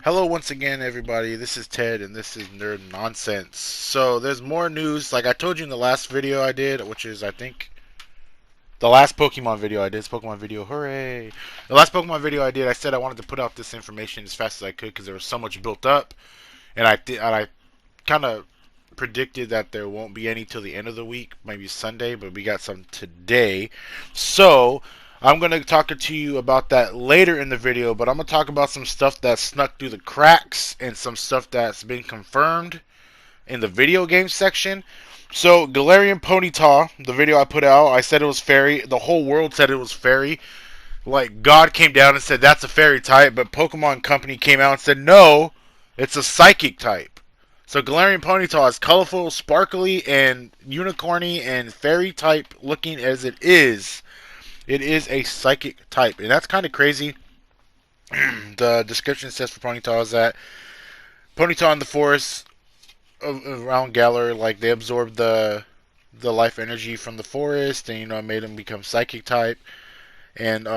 Hello once again, everybody. This is Ted, and this is Nerd Nonsense. So there's more news. Like I told you in the last video I did, which is I think the last Pokemon video I did. It's Pokemon video, hooray! The last Pokemon video I did, I said I wanted to put out this information as fast as I could because there was so much built up, and I kind of predicted that there won't be any till the end of the week, maybe Sunday, but we got some today. So I'm going to talk to you about that later in the video, but I'm going to talk about some stuff that snuck through the cracks and some stuff that's been confirmed in the video game section. So Galarian Ponyta, the video I put out, I said it was fairy. The whole world said it was fairy. Like God came down and said that's a fairy type, but Pokemon Company came out and said no, it's a psychic type. So Galarian Ponyta is colorful, sparkly, and unicorny and fairy type looking as it is. It is a psychic type, and that's kind of crazy. The description says for Ponyta is that Ponyta in the forest around Galar, like they absorbed the life energy from the forest, and made them become psychic type. And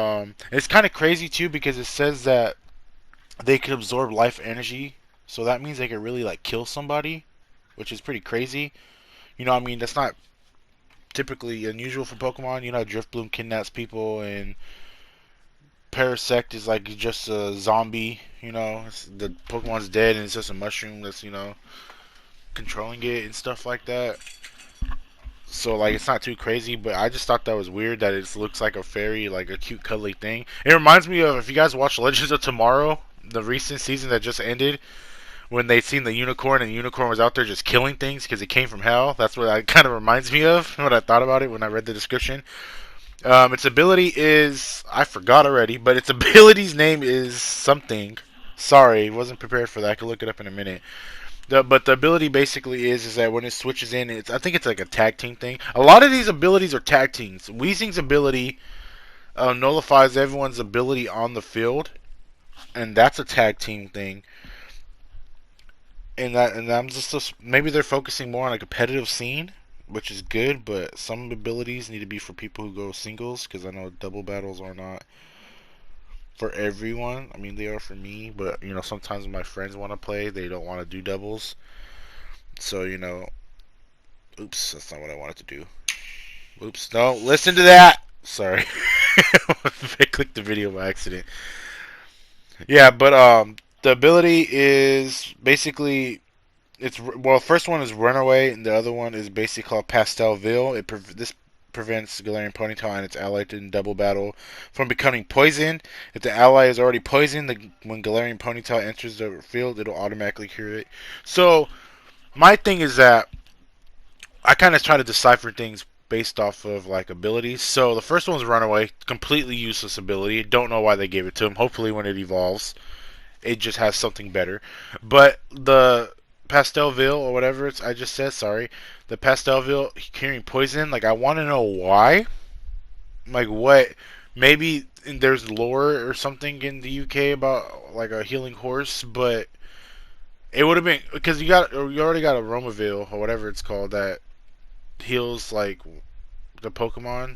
it's kind of crazy too because it says that they could absorb life energy, so that means they could really like kill somebody, which is pretty crazy. I mean, that's not typically unusual for Pokemon. Driftbloom kidnaps people, and Parasect is like just a zombie. The Pokemon's dead, and it's just a mushroom that's controlling it and stuff like that. So like it's not too crazy, but I just thought that was weird that it looks like a fairy, like a cute cuddly thing. It reminds me of if you guys watch Legends of Tomorrow, the recent season that just ended, when they seen the unicorn and the unicorn was out there just killing things because it came from hell. That's what it kind of reminds me of when I thought about it when I read the description. Its ability is I forgot already, but its ability's name is something. Sorry, wasn't prepared for that. I could look it up in a minute. But the ability basically is that when it switches in, I think it's like a tag team thing. A lot of these abilities are tag teams. Weezing's ability nullifies everyone's ability on the field, and that's a tag team thing. And I'm just maybe they're focusing more on a competitive scene, which is good. But some abilities need to be for people who go singles, because I know double battles are not for everyone. I mean, they are for me, but sometimes when my friends want to play, they don't want to do doubles. So oops, that's not what I wanted to do. Oops, no, listen to that. Sorry, I clicked the video by accident. Yeah, but the ability is basically first one is Runaway, and the other one is basically called Pastelville. This prevents Galarian Ponyta and its ally in double battle from becoming poisoned. If the ally is already poisoned, when Galarian Ponyta enters the field, it'll automatically cure it. So my thing is that I kind of try to decipher things based off of like abilities. So the first one's Runaway, completely useless ability. Don't know why they gave it to him. Hopefully, when it evolves, it just has something better. But the Pastelville or whatever I just said, sorry, the Pastelville curing poison. Like I want to know why. Like what? Maybe there's lore or something in the UK about like a healing horse, but it would have been because you already got a Romaville or whatever it's called that heals like the Pokemon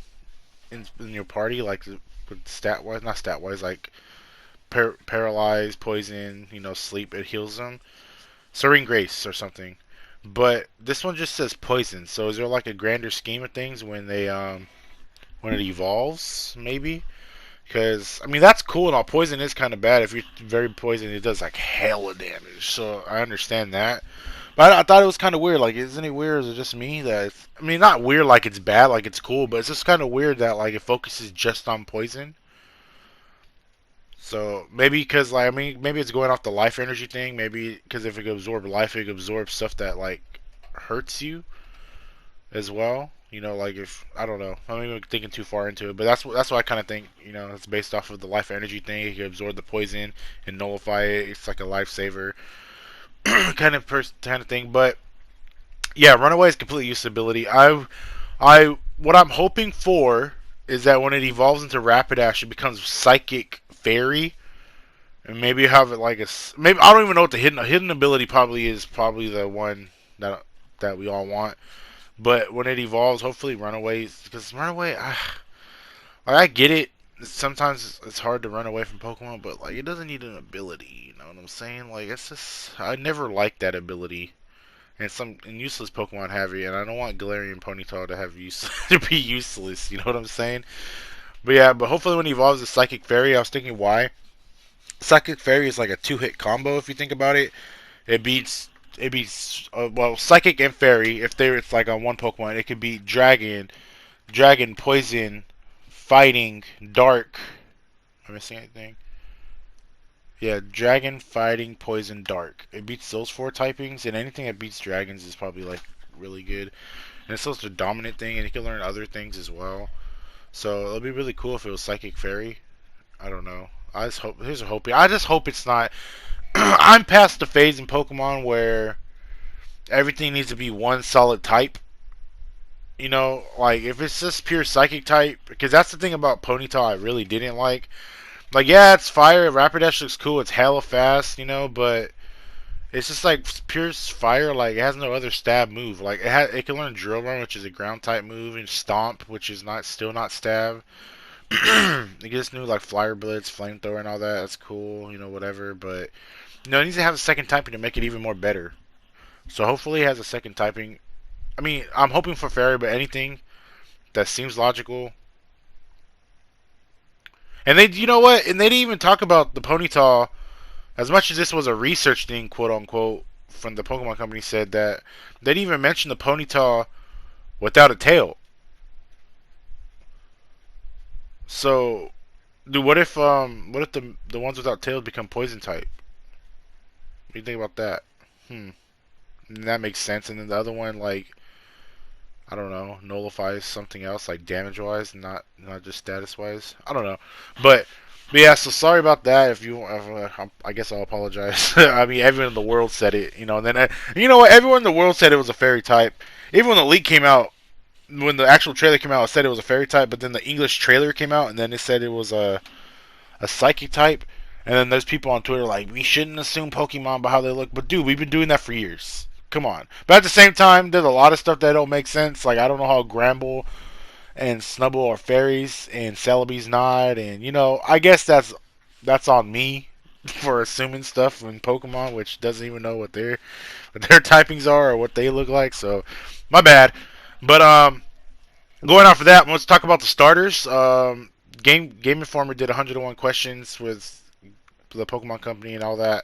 in your party, like with stat wise, not stat wise, like paralyzed, poison, sleep, it heals them. Serene Grace or something. But this one just says poison. So is there like a grander scheme of things when it evolves, maybe? Because I mean that's cool and all. Poison is kind of bad. If you're very poisoned, it does like hella damage. So I understand that. But I thought it was kind of weird. Like, isn't it weird? Or is it just me that? I mean, not weird like it's bad, like it's cool, but it's just kind of weird that like it focuses just on poison. So maybe because like I mean maybe it's going off the life energy thing. Maybe because if it can absorb life, it can absorb stuff that like hurts you as well. Like if I don't know, I'm even thinking too far into it, but that's what I kind of think. It's based off of the life energy thing. It can absorb the poison and nullify it. It's like a lifesaver kind of thing. But yeah, Runaway is completely useless ability. What I'm hoping for is that when it evolves into Rapidash, it becomes Psychic Fairy, and maybe have it like maybe I don't even know what the hidden ability probably is. Probably the one that we all want. But when it evolves, hopefully Runaway, because Runaway, I get it. sometimes it's hard to run away from Pokemon, but like it doesn't need an ability. You know what I'm saying? Like it's just I never liked that ability. And useless Pokemon have it, and I don't want Galarian Ponyta to have use to be useless. You know what I'm saying? But yeah, but hopefully when he evolves the Psychic Fairy, I was thinking why Psychic Fairy is like a two-hit combo if you think about it. It beats well Psychic and Fairy. If it's like on one Pokemon, it could be Dragon, Poison, Fighting, Dark. Am I missing anything? Yeah, Dragon, Fighting, Poison, Dark. It beats those four typings, and anything that beats dragons is probably like really good. And it's also a dominant thing, and you can learn other things as well. So it'll be really cool if it was Psychic Fairy. I don't know. I just hope. Here's a hope. I just hope it's not. I'm past the phase in Pokemon where everything needs to be one solid type. You know, like if it's just pure Psychic type, because that's the thing about Ponyta I really didn't like. Like, yeah, it's fire. Rapidash looks cool. It's hella fast, you know, but it's just like pure fire. Like, it has no other stab move. Like, it can learn Drill Run, which is a ground type move, and Stomp, which is still not stab. It gets new like Flyer Blitz, Flamethrower, and all that. That's cool, you know, whatever. But it needs to have a second typing to make it even more better. So hopefully, it has a second typing. I mean, I'm hoping for Fairy, but anything that seems logical. And they, you know what? And they didn't even talk about the Ponyta. As much as this was a research thing, quote unquote, from the Pokemon Company, said that they didn't even mention the Ponyta without a tail. So, dude, what if the ones without tails become poison type? What do you think about that? Hmm, and that makes sense. And then the other one, like, I don't know, nullifies something else, like damage wise, not just status wise. I don't know, but yeah. So sorry about that. If you, I guess I'll apologize. I mean, everyone in the world said it, you know. And then you know what? Everyone in the world said it was a fairy type. Even when the leak came out, when the actual trailer came out, it said it was a fairy type. But then the English trailer came out, and then it said it was a psychic type. And then there's people on Twitter like, we shouldn't assume Pokemon by how they look. But dude, we've been doing that for years. Come on. But at the same time, there's a lot of stuff that don't make sense. Like, I don't know how Gramble and Snubble are fairies and Celebi's not. And, you know, I guess that's on me for assuming stuff in Pokemon, which doesn't even know what their typings are or what they look like. So, my bad. But, going off of that, let's talk about the starters. Game Informer did 101 questions with the Pokemon Company and all that,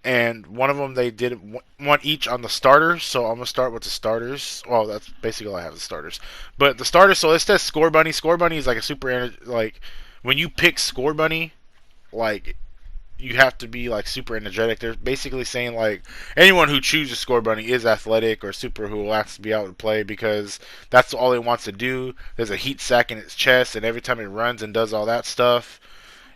and one of them they did one each on the starters. So I'm gonna start with the starters. Well, that's basically all I have, the starters. But the starters. So it says Score Bunny. Score Bunny is like a like when you pick Score Bunny, like you have to be like super energetic. They're basically saying like anyone who chooses Score Bunny is athletic or super who will have to be out to play because that's all it wants to do. There's a heat sac in its chest, and every time it runs and does all that stuff,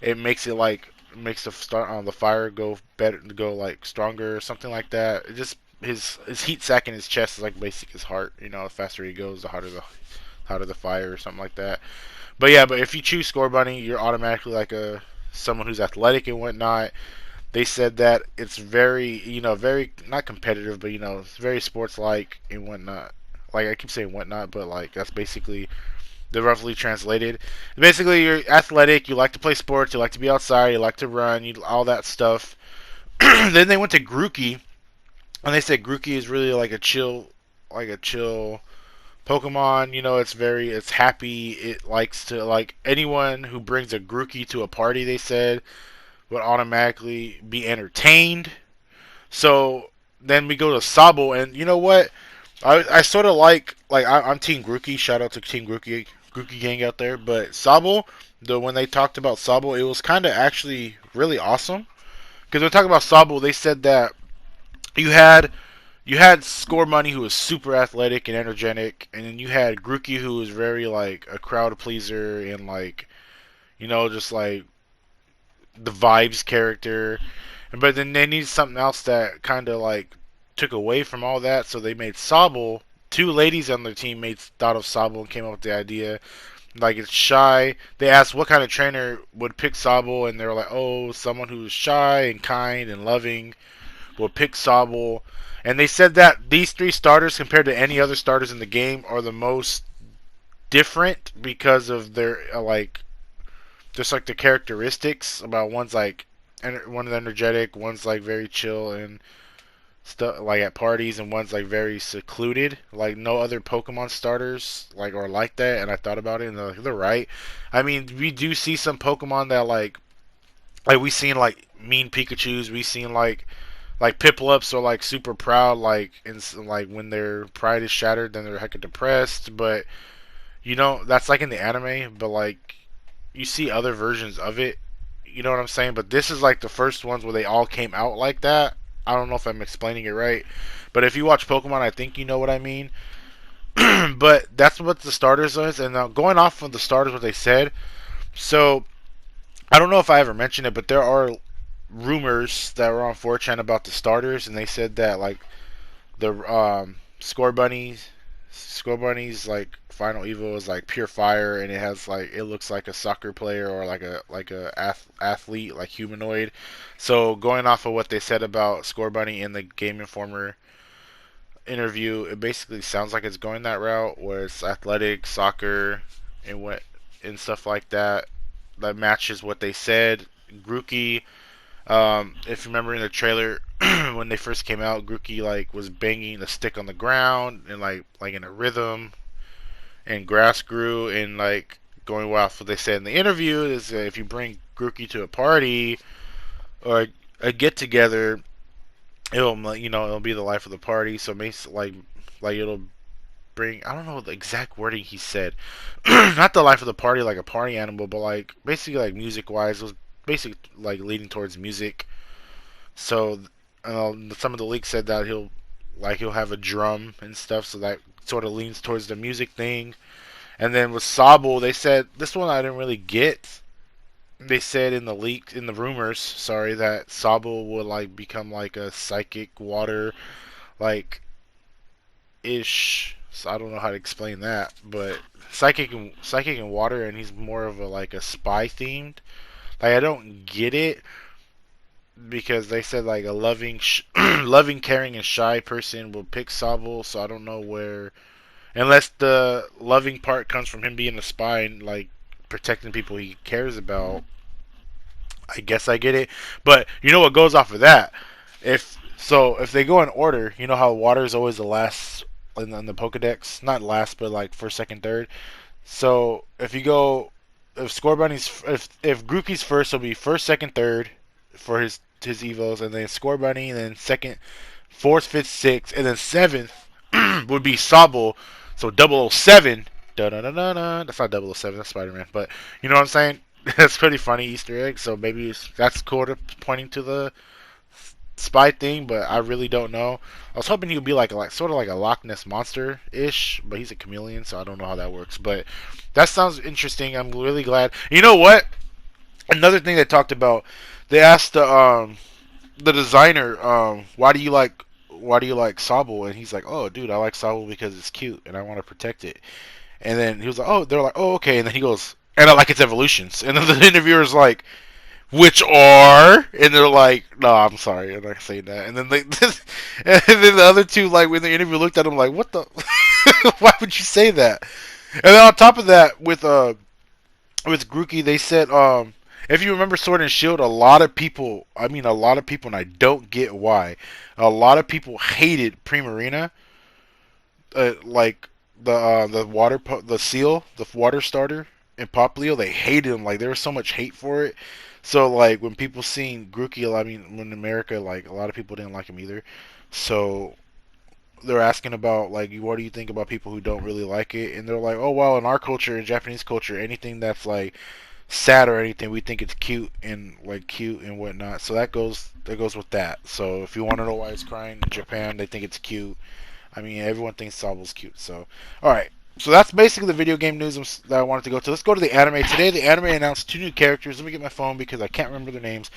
it makes the start on the fire go better, go like stronger or something like that. It just his heat sac in his chest is like basically his heart. You know, the faster he goes, the hotter the fire or something like that. But yeah, but if you choose Score Bunny, you're automatically like a someone who's athletic and whatnot. They said that it's very, you know, very not competitive, but you know, it's very sports like and whatnot. Like I keep saying whatnot, but like that's basically the roughly translated. Basically, you're athletic, you like to play sports, you like to be outside, you like to run, all that stuff. Then they went to Grookey, and they said Grookey is really like a chill Pokemon. You know, it's happy. It likes to like anyone who brings a Grookey to a party. They said would automatically be entertained. So then we go to Sabo, and you know what? I sort of I'm Team Grookey. Shout out to Team Grookey gang out there. But Sabo, when they talked about Sabo, it was kind of actually really awesome because when talking about Sabo, they said that you had Score Money who was super athletic and energetic, and then you had Grookey who was very like a crowd pleaser and like you know just like the vibes character. But then they needed something else that kind of like took away from all that, so they made Sobble. Two ladies on their team thought of Sobble and came up with the idea. Like it's shy. They asked what kind of trainer would pick Sobble, and they were like, "Oh, someone who's shy and kind and loving will pick Sobble." And they said that these three starters, compared to any other starters in the game, are the most different because of their like just like the characteristics about one's like one's energetic, one's like very chill and stuff like at parties, and one's like very secluded. Like no other Pokemon starters like are like that. And I thought about it, and they're right. I mean, we do see some Pokemon that like we seen like mean Pikachu's, we seen like Piplups are like super proud, like like when their pride is shattered, then they're hecka depressed. But you know that's like in the anime, but like you see other versions of it. You know what I'm saying? But this is like the first ones where they all came out like that. I don't know if I'm explaining it right, but if you watch Pokemon, I think you know what I mean. But that's what the starters is, and now going off of the starters, what they said. So I don't know if I ever mentioned it, but there are rumors that were on 4chan about the starters, and they said that like the Score Bunny's like final evo is like pure fire, and it has like it looks like a soccer player or like a athlete like humanoid. So going off of what they said about Score Bunny in the Game Informer interview, it basically sounds like it's going that route where it's athletic, soccer, and what and stuff like that. That matches what they said. Grookey, if you remember in the trailer when they first came out, Grookey like was banging the stick on the ground and like in a rhythm, and grass grew, and like going well. What they said in the interview is that if you bring Grookey to a party or a get together, it'll it'll be the life of the party. So it makes like it'll bring, I don't know the exact wording he said, not the life of the party like a party animal, but like basically like music wise, it was basically like leading towards music. So some of the leaks said that he'll have a drum and stuff, so that sort of leans towards the music thing. And then with Sobble, they said this one I didn't really get. They said in the leak, in the rumors, sorry, that Sobble would like become like a psychic water like ish. So I don't know how to explain that, but psychic and water, and he's more of a like a spy themed. Like I don't get it because they said like a loving, loving, caring, and shy person will pick Sobble. So I don't know where, unless the loving part comes from him being a spy and like protecting people he cares about. I guess I get it, but you know what goes off of that? If they go in order, you know how water is always the last in the Pokedex, not last, but like first, second, third. So if you go, if Scorbunny's, if Grookey's first, will be first, second, third for his evos, and then Scorbunny, and then second, fourth, fifth, sixth, and then seventh would be Sobble. So 007. Da da da da da. That's not 007. That's Spider Man. But you know what I'm saying? That's pretty funny Easter egg. So maybe that's cool to pointing to the spy thing, but I really don't know. I was hoping he would be like sort of like a Loch Ness monster ish, but he's a chameleon, so I don't know how that works. But that sounds interesting. I'm really glad. You know what? Another thing they talked about, they asked the designer, why do you like Sobble? And he's like, oh dude, I like Sobble because it's cute and I want to protect it. And then he was like, oh, they're like, oh okay. And then he goes, and I like its evolutions. And then the interviewer's like, which are, and they're like, no, I'm sorry, I'm not saying that. And then and then the other two, like when the interview looked at him, like, what the, why would you say that? And then on top of that, with Grookey, they said, if you remember Sword and Shield, a lot of people, and I don't get why, a lot of people hated Primarina, like the the seal, the water starter in Poplio, they hated him. Like there was so much hate for it. So like when people seen Grookey, when in America, like a lot of people didn't like him either. So they're asking about like what do you think about people who don't really like it, and they're like, oh well, in our culture, in Japanese culture, anything that's like sad or anything, we think it's cute and whatnot. So that goes with that. So if you want to know why he's crying in Japan, they think it's cute. I mean, everyone thinks Sabo's cute. So all right. So that's basically the video game news that I wanted to go to. Let's go to the anime. Today, the anime announced 2 new characters. Let me get my phone because I can't remember their names.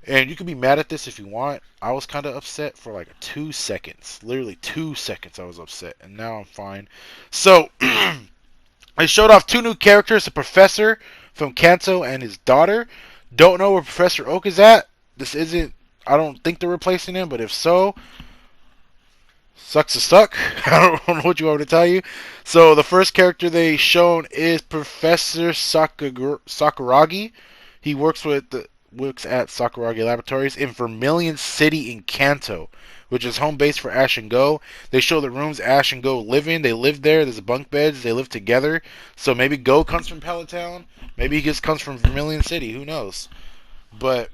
And you can be mad at this if you want. I was kind of upset for like 2 seconds. Literally 2 seconds I was upset. And now I'm fine. So, they showed off 2 new characters. A professor from Kanto and his daughter. Don't know where Professor Oak is at. This isn't... I don't think they're replacing him. But if so... Sucks to suck. I don't know what you want me to tell you. So the first character they shown is Professor Sakuragi. He works at Sakuragi Laboratories in Vermilion City in Kanto, which is home base for Ash and Go. They show the rooms Ash and Go live in. They live there. There's bunk beds. They live together. So maybe Go comes from Palatown. Maybe he just comes from Vermilion City. Who knows? But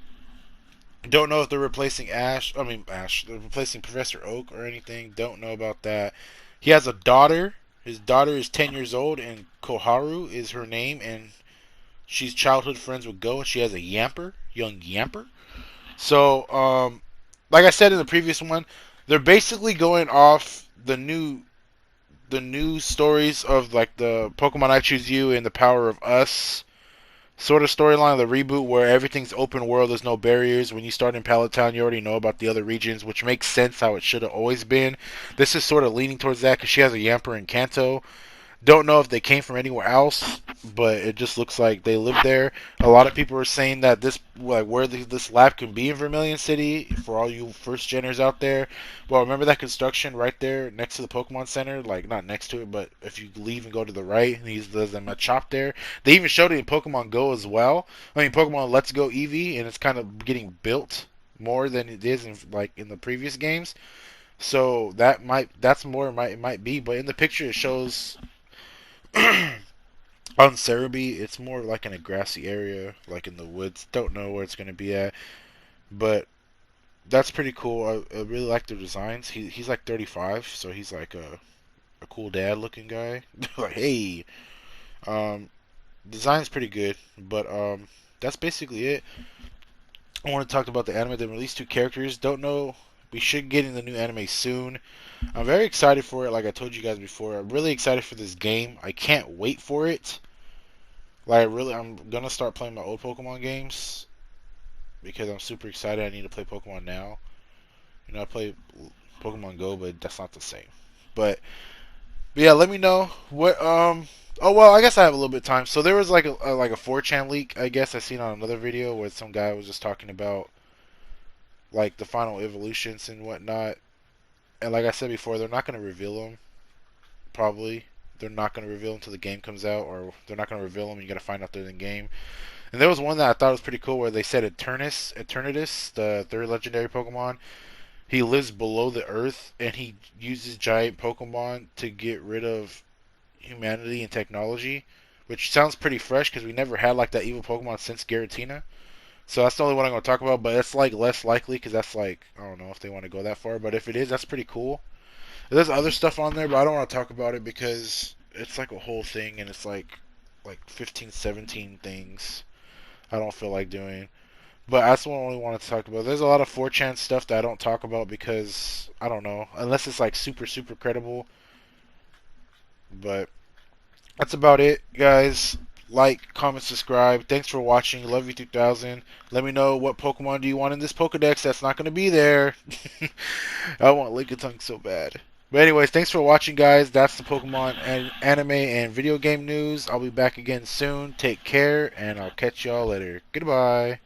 don't know if they're replacing Ash. I mean Ash. They're replacing Professor Oak or anything. Don't know about that. He has a daughter. His daughter is 10 years old, and Koharu is her name, and she's childhood friends with Go, and she has a young Yamper. So, like I said in the previous one, they're basically going off the new stories of like the Pokemon I Choose You and the Power of Us sort of storyline of the reboot where everything's open world, there's no barriers. When you start in Palatown, you already know about the other regions, which makes sense how it should have always been. This is sort of leaning towards that because she has a Yamper in Kanto. Don't know if they came from anywhere else, but it just looks like they live there. A lot of people are saying that this, like, where this lab can be in Vermilion City, for all you first geners out there. Well, remember that construction right there next to the Pokemon Center? Like, not next to it, but if you leave and go to the right, and there's a Machop there. They even showed it in Pokemon Go as well. I mean, Pokemon Let's Go Eevee, and it's kind of getting built more than it is in the previous games. So it might be, but in the picture it shows on Cerebi, it's more like in a grassy area, like in the woods. Don't know where it's going to be at, but that's pretty cool. I really like the designs. He's like 35, so he's like a cool dad looking guy. Like, hey, um, design's pretty good, but that's basically it. I want to talk about the anime. They released two characters. Don't know. We should get in the new anime soon. I'm very excited for it. Like I told you guys before, I'm really excited for this game. I can't wait for it. Like really, I'm gonna start playing my old Pokemon games because I'm super excited. I need to play Pokemon now. You know, I play Pokemon Go, but that's not the same. But yeah, let me know what. Oh well, I guess I have a little bit of time. So there was like a 4chan leak. I guess I seen on another video where some guy was just talking about like the final evolutions and whatnot. And like I said before, they're not gonna reveal them. Probably they're not gonna reveal them until the game comes out, or they're not gonna reveal them. You gotta find out they're in the game. And there was one that I thought was pretty cool where they said Eternatus, the third legendary Pokemon, he lives below the earth and he uses giant Pokemon to get rid of humanity and technology, which sounds pretty fresh because we never had like that evil Pokemon since Giratina. So that's the only one I'm going to talk about, but it's like less likely because that's like, I don't know if they want to go that far, but if it is, that's pretty cool. There's other stuff on there, but I don't want to talk about it because it's like a whole thing and it's like 15, 17 things I don't feel like doing. But that's what I only wanted to talk about. There's a lot of 4chan stuff that I don't talk about because I don't know, unless it's like super super credible. But that's about it, guys. Like, comment, subscribe. Thanks for watching. Love you 2000. Let me know what Pokemon do you want in this Pokedex that's not going to be there. I want Lickitung so bad. But anyways, thanks for watching, guys. That's the Pokemon and anime and video game news. I'll be back again soon. Take care, and I'll catch y'all later. Goodbye.